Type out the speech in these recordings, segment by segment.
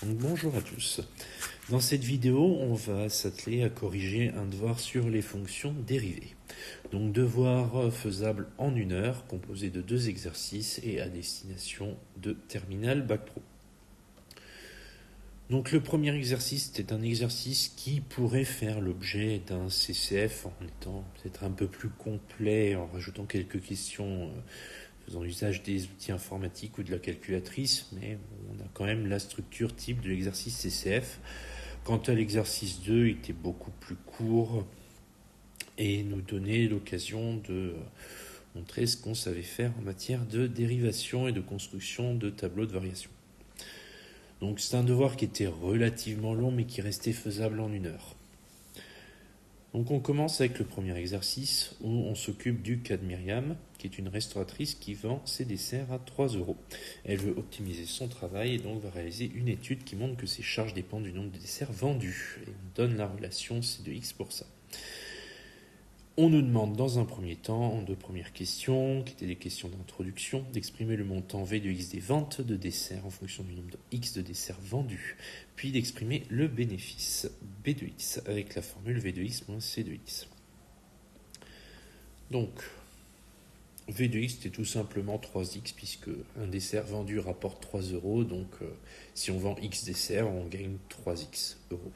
Donc, bonjour à tous. Dans cette vidéo, on va s'atteler à corriger un devoir sur les fonctions dérivées. Donc devoir faisable en 1 heure, composé de 2 exercices et à destination de terminale Bac Pro. Donc le premier exercice, c'est un exercice qui pourrait faire l'objet d'un CCF en étant peut-être un peu plus complet, en rajoutant quelques questions faisant usage des outils informatiques ou de la calculatrice, mais on a quand même la structure type de l'exercice CCF. Quant à l'exercice 2, il était beaucoup plus court et nous donnait l'occasion de montrer ce qu'on savait faire en matière de dérivation et de construction de tableaux de variation. Donc c'est un devoir qui était relativement long mais qui restait faisable en 1 heure. Donc on commence avec le premier exercice où on s'occupe du cas de Myriam, qui est une restauratrice qui vend ses desserts à 3 €. Elle veut optimiser son travail et donc va réaliser une étude qui montre que ses charges dépendent du nombre de desserts vendus. Et on donne la relation C de X pour ça. On nous demande dans un premier temps, en 2 premières questions, qui étaient des questions d'introduction, d'exprimer le montant V de X des ventes de desserts en fonction du nombre de X de desserts vendus, puis d'exprimer le bénéfice B de X avec la formule V de X moins C de X. Donc, V de X, c'était tout simplement 3X, puisque un dessert vendu rapporte 3 €, donc si on vend X desserts, on gagne 3X euros.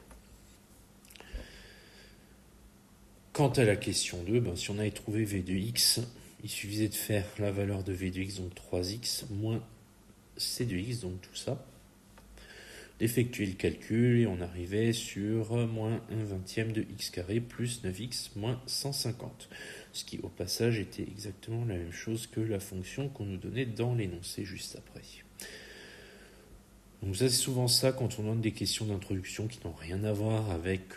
Quant à la question 2, si on avait trouvé V de X, il suffisait de faire la valeur de V de X, donc 3X, moins C de X, donc tout ça, d'effectuer le calcul, et on arrivait sur moins 1/20 de X carré plus 9X moins 150. Ce qui, au passage, était exactement la même chose que la fonction qu'on nous donnait dans l'énoncé juste après. Donc ça, c'est souvent ça quand on donne des questions d'introduction qui n'ont rien à voir avec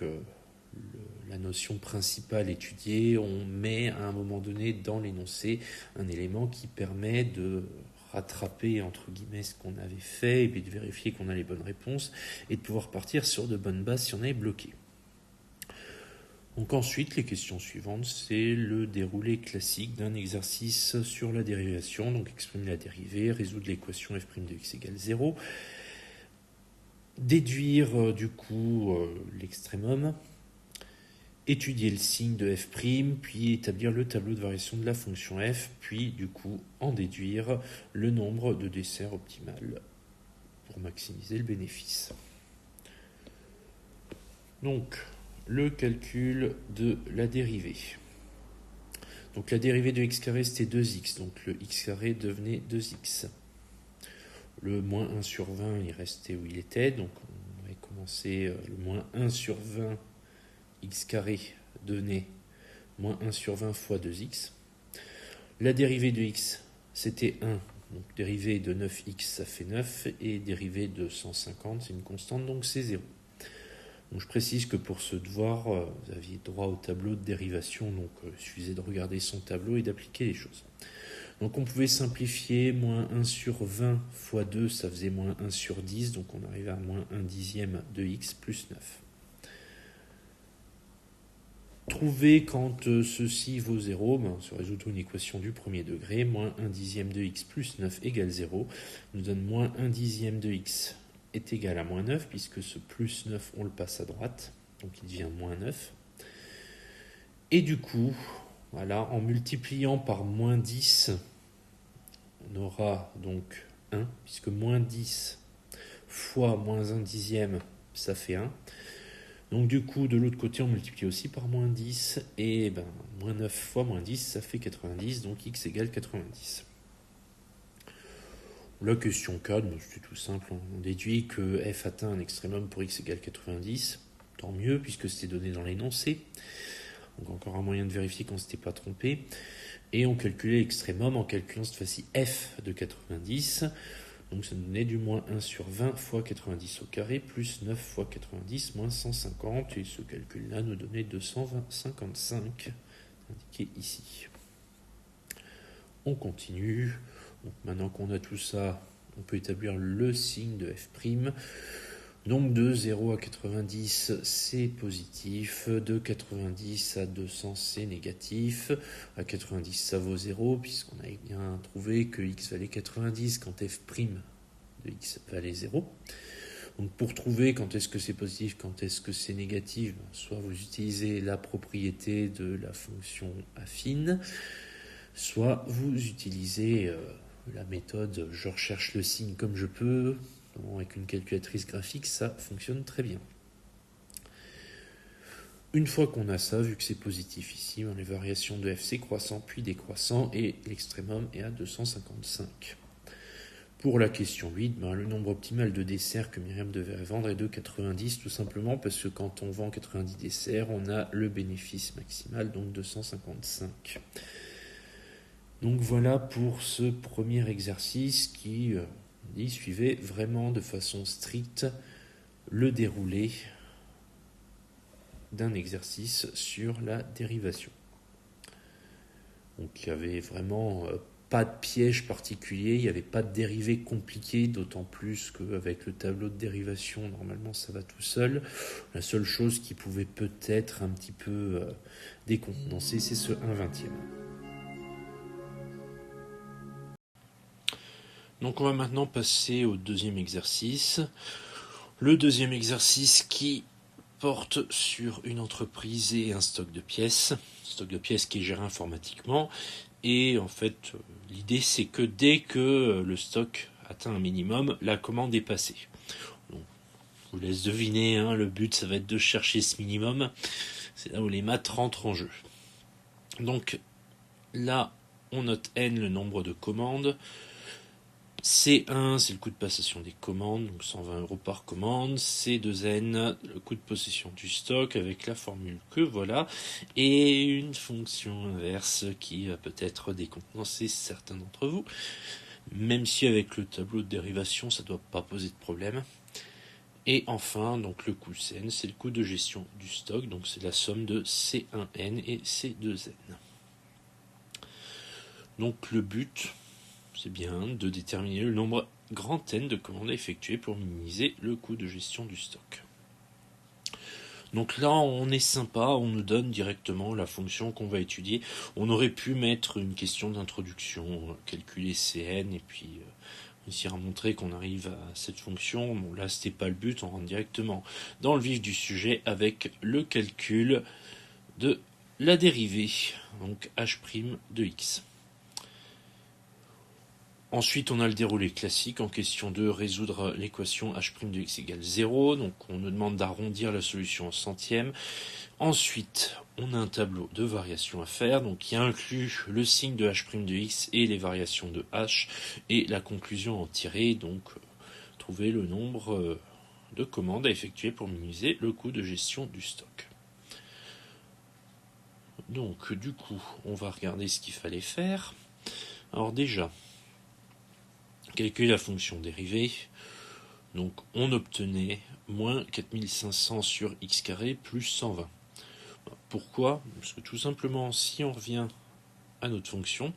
la notion principale étudiée. On met à un moment donné dans l'énoncé un élément qui permet de rattraper entre guillemets ce qu'on avait fait et puis de vérifier qu'on a les bonnes réponses et de pouvoir partir sur de bonnes bases si on est bloqué. Donc ensuite, les questions suivantes, c'est le déroulé classique d'un exercice sur la dérivation. Donc exprimer la dérivée, résoudre l'équation f' de x égale 0, déduire du coup l'extrémum, étudier le signe de f', puis établir le tableau de variation de la fonction f, puis du coup en déduire le nombre de desserts optimal pour maximiser le bénéfice. Donc, le calcul de la dérivée. Donc la dérivée de x carré c'était 2x, donc le x carré devenait 2x. Le moins 1 sur 20 il restait où il était, donc on avait commencé le moins 1 sur 20 x carré devenait moins 1 sur 20 fois 2x. La dérivée de x c'était 1, donc dérivée de 9x ça fait 9, et dérivée de 150 c'est une constante, donc c'est 0. Donc je précise que pour ce devoir, vous aviez droit au tableau de dérivation, donc il suffisait de regarder son tableau et d'appliquer les choses. Donc on pouvait simplifier, moins 1 sur 20 fois 2, ça faisait moins 1 sur 10, donc on arrive à moins 1 dixième de x plus 9. Trouver quand ceci vaut 0, on se résout une équation du premier degré, moins 1 dixième de x plus 9 égale 0, nous donne moins 1 dixième de x est égal à moins 9, puisque ce plus 9, on le passe à droite, donc il devient moins 9. Et du coup, voilà, en multipliant par moins 10, on aura donc 1, puisque moins 10 fois moins 1 dixième, ça fait 1. Donc du coup, de l'autre côté, on multiplie aussi par moins 10, et moins 9 fois moins 10, ça fait 90, donc x égale 90. La question 4, c'est tout simple, on déduit que f atteint un extrémum pour x égale 90, tant mieux puisque c'était donné dans l'énoncé, donc encore un moyen de vérifier qu'on ne s'était pas trompé, et on calculait l'extrémum en calculant cette fois-ci f de 90, donc ça nous donnait du moins 1 sur 20 fois 90 au carré, plus 9 fois 90, moins 150, et ce calcul-là nous donnait 255, indiqué ici. On continue. Donc maintenant qu'on a tout ça, on peut établir le signe de f'. Donc de 0 à 90, c'est positif. De 90 à 200, c'est négatif. À 90, ça vaut 0, puisqu'on avait bien trouvé que x valait 90 quand f' de x valait 0. Donc pour trouver quand est-ce que c'est positif, quand est-ce que c'est négatif, soit vous utilisez la propriété de la fonction affine, soit vous utilisez la méthode je recherche le signe comme je peux. Avec une calculatrice graphique, ça fonctionne très bien. Une fois qu'on a ça, vu que c'est positif ici, les variations de FC croissant puis décroissant et l'extrémum est à 255. Pour la question 8, le nombre optimal de desserts que Myriam devrait vendre est de 90, tout simplement parce que quand on vend 90 desserts, on a le bénéfice maximal, donc 255. Donc voilà pour ce premier exercice qui suivait vraiment de façon stricte le déroulé d'un exercice sur la dérivation. Donc il n'y avait vraiment pas de piège particulier, il n'y avait pas de dérivée compliquée, d'autant plus qu'avec le tableau de dérivation, normalement ça va tout seul. La seule chose qui pouvait peut-être un petit peu décontenancer, c'est ce 1/20. Donc on va maintenant passer au deuxième exercice. Le deuxième exercice qui porte sur une entreprise et un stock de pièces qui est géré informatiquement. Et en fait, l'idée c'est que dès que le stock atteint un minimum, la commande est passée. Donc, je vous laisse deviner, le but ça va être de chercher ce minimum. C'est là où les maths rentrent en jeu. Donc là, on note N, le nombre de commandes. C1, c'est le coût de passation des commandes, donc 120 € par commande. C2N, le coût de possession du stock avec la formule que voilà. Et une fonction inverse qui va peut-être décontenancer certains d'entre vous. Même si avec le tableau de dérivation, ça ne doit pas poser de problème. Et enfin, donc le coût CN, c'est le coût de gestion du stock. Donc c'est la somme de C1N et C2N. Donc le but, c'est bien de déterminer le nombre grand N de commandes à effectuer pour minimiser le coût de gestion du stock. Donc là, on est sympa, on nous donne directement la fonction qu'on va étudier. On aurait pu mettre une question d'introduction, calculer Cn, et puis réussir à montrer qu'on arrive à cette fonction. Bon, là, c'était pas le but, on rentre directement dans le vif du sujet avec le calcul de la dérivée, donc h' de x. Ensuite, on a le déroulé classique en question de résoudre l'équation h' de x égale 0. Donc, on nous demande d'arrondir la solution en centièmes. Ensuite, on a un tableau de variations à faire, donc qui inclut le signe de h' de x et les variations de h, et la conclusion à en tirer, donc trouver le nombre de commandes à effectuer pour minimiser le coût de gestion du stock. Donc, du coup, on va regarder ce qu'il fallait faire. Alors déjà, calculer la fonction dérivée, donc on obtenait moins 4500 sur x carré plus 120. Pourquoi ? Parce que tout simplement, si on revient à notre fonction,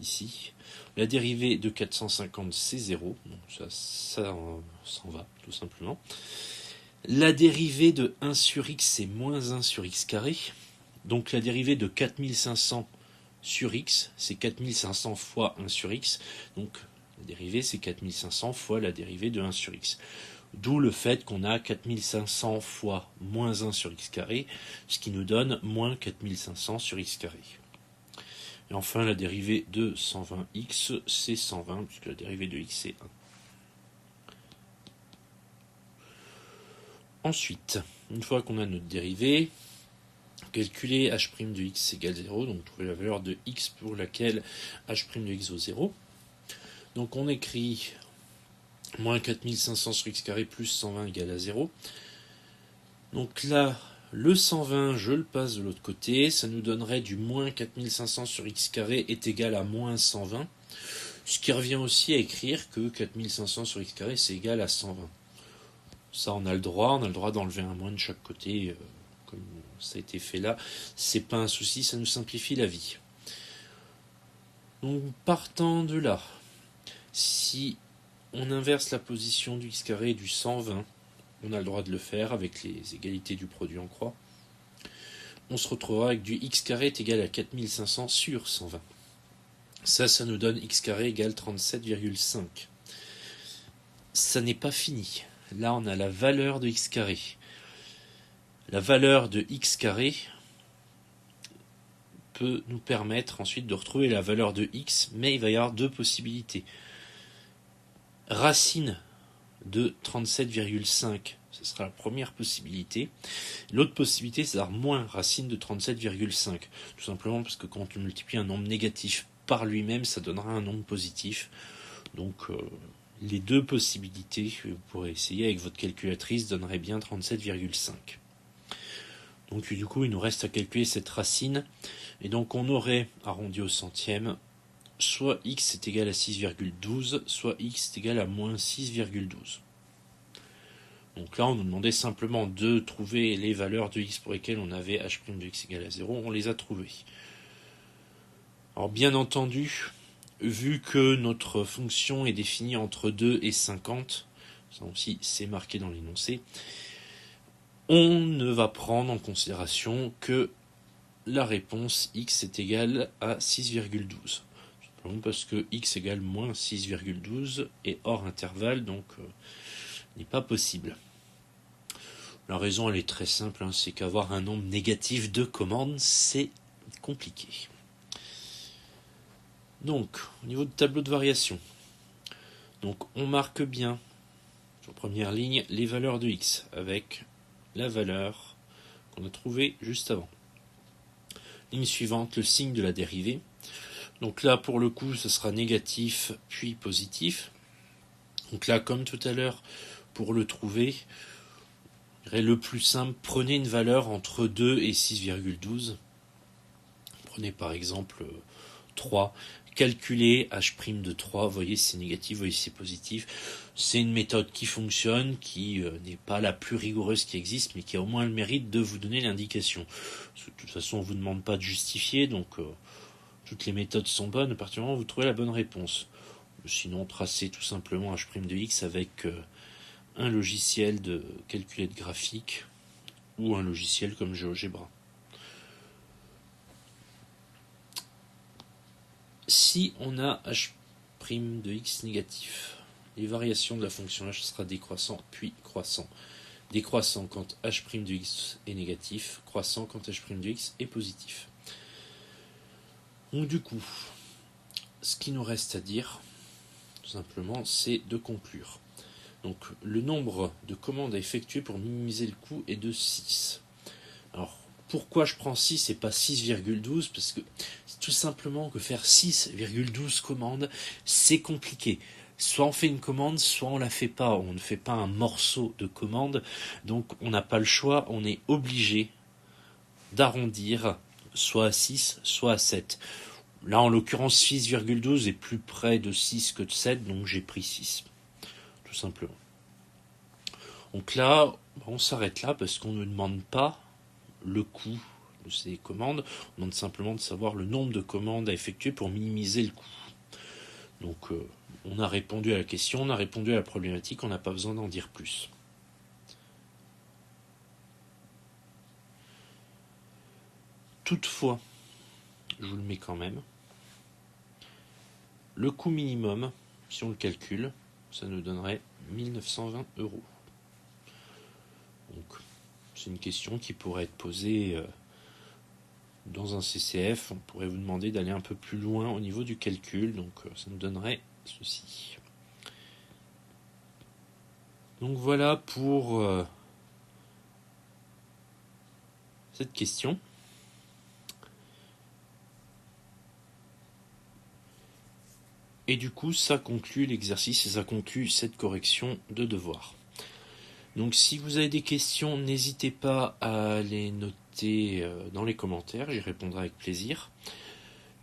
ici, la dérivée de 450 c'est 0, donc ça s'en va tout simplement. La dérivée de 1 sur x c'est moins 1 sur x carré, donc la dérivée de 4500 sur x c'est 4500 fois 1 sur x, donc la dérivée, c'est 4500 fois la dérivée de 1 sur x. D'où le fait qu'on a 4500 fois moins 1 sur x carré, ce qui nous donne moins 4500 sur x carré. Et enfin, la dérivée de 120x, c'est 120, puisque la dérivée de x, c'est 1. Ensuite, une fois qu'on a notre dérivée, calculer h' de x égale 0, donc trouver la valeur de x pour laquelle h' de x vaut 0. Donc on écrit moins 4500 sur x carré plus 120 égale à 0. Donc là, le 120, je le passe de l'autre côté. Ça nous donnerait du moins 4500 sur x carré est égal à moins 120. Ce qui revient aussi à écrire que 4500 sur x carré c'est égal à 120. Ça, on a le droit d'enlever un moins de chaque côté, comme ça a été fait là. C'est pas un souci, ça nous simplifie la vie. Donc partant de là, si on inverse la position du x carré et du 120, on a le droit de le faire avec les égalités du produit en croix. On se retrouvera avec du x carré est égal à 4500 sur 120. Ça nous donne x carré égale 37,5. Ça n'est pas fini. là on a la valeur de x carré. La valeur de x carré peut nous permettre ensuite de retrouver la valeur de x, mais il va y avoir deux possibilités. Racine de 37,5, ce sera la première possibilité. L'autre possibilité, c'est d'avoir moins racine de 37,5. Tout simplement parce que quand on multiplie un nombre négatif par lui-même, ça donnera un nombre positif. Donc les deux possibilités, vous pourrez essayer avec votre calculatrice, donneraient bien 37,5. Donc du coup, il nous reste à calculer cette racine. Et donc on aurait, arrondi au centième, soit x est égal à 6,12, soit x est égal à moins 6,12. Donc là, on nous demandait simplement de trouver les valeurs de x pour lesquelles on avait h' de x égale à 0. On les a trouvées. Alors bien entendu, vu que notre fonction est définie entre 2 et 50, ça aussi c'est marqué dans l'énoncé, on ne va prendre en considération que la réponse x est égale à 6,12. Parce que x égale moins 6,12 est hors intervalle, donc n'est pas possible. La raison elle est très simple, c'est qu'avoir un nombre négatif de commandes, c'est compliqué. Donc, au niveau du tableau de variation, donc on marque bien, en première ligne, les valeurs de x, avec la valeur qu'on a trouvée juste avant. Ligne suivante, le signe de la dérivée. Donc là, pour le coup, ce sera négatif, puis positif. Donc là, comme tout à l'heure, pour le trouver, le plus simple, prenez une valeur entre 2 et 6,12. Prenez par exemple 3. Calculez h' de 3, vous voyez si c'est négatif, vous voyez si c'est positif. C'est une méthode qui fonctionne, qui n'est pas la plus rigoureuse qui existe, mais qui a au moins le mérite de vous donner l'indication. De toute façon, on ne vous demande pas de justifier, donc toutes les méthodes sont bonnes à partir du moment où vous trouvez la bonne réponse. Sinon, tracez tout simplement h' de x avec un logiciel de calculette graphique ou un logiciel comme GeoGebra. Si on a h' de x négatif, les variations de la fonction h sera décroissant puis croissant. Décroissant quand h' de x est négatif, croissant quand h' de x est positif. Donc du coup, ce qui nous reste à dire, tout simplement, c'est de conclure. Donc le nombre de commandes à effectuer pour minimiser le coût est de 6. Alors pourquoi je prends 6 et pas 6,12 ? Parce que c'est tout simplement que faire 6,12 commandes, c'est compliqué. Soit on fait une commande, soit on la fait pas. On ne fait pas un morceau de commande. Donc on n'a pas le choix, on est obligé d'arrondir soit à 6, soit à 7. Là en l'occurrence 6,12 est plus près de 6 que de 7, donc j'ai pris 6. Tout simplement. Donc là, on s'arrête là parce qu'on ne demande pas le coût de ces commandes, on demande simplement de savoir le nombre de commandes à effectuer pour minimiser le coût. Donc on a répondu à la question, on a répondu à la problématique, on n'a pas besoin d'en dire plus. Toutefois, je vous le mets quand même, le coût minimum, si on le calcule, ça nous donnerait 1920 €. Donc c'est une question qui pourrait être posée dans un CCF, on pourrait vous demander d'aller un peu plus loin au niveau du calcul, donc ça nous donnerait ceci. Donc voilà pour cette question. Et du coup, ça conclut l'exercice et ça conclut cette correction de devoir. Donc si vous avez des questions, n'hésitez pas à les noter dans les commentaires, j'y répondrai avec plaisir.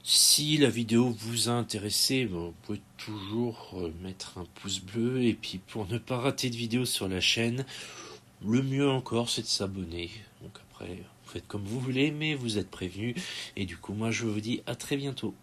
Si la vidéo vous a intéressé, vous pouvez toujours mettre un pouce bleu, et puis pour ne pas rater de vidéos sur la chaîne, le mieux encore c'est de s'abonner. Donc après, vous faites comme vous voulez, mais vous êtes prévenus, et du coup moi je vous dis à très bientôt.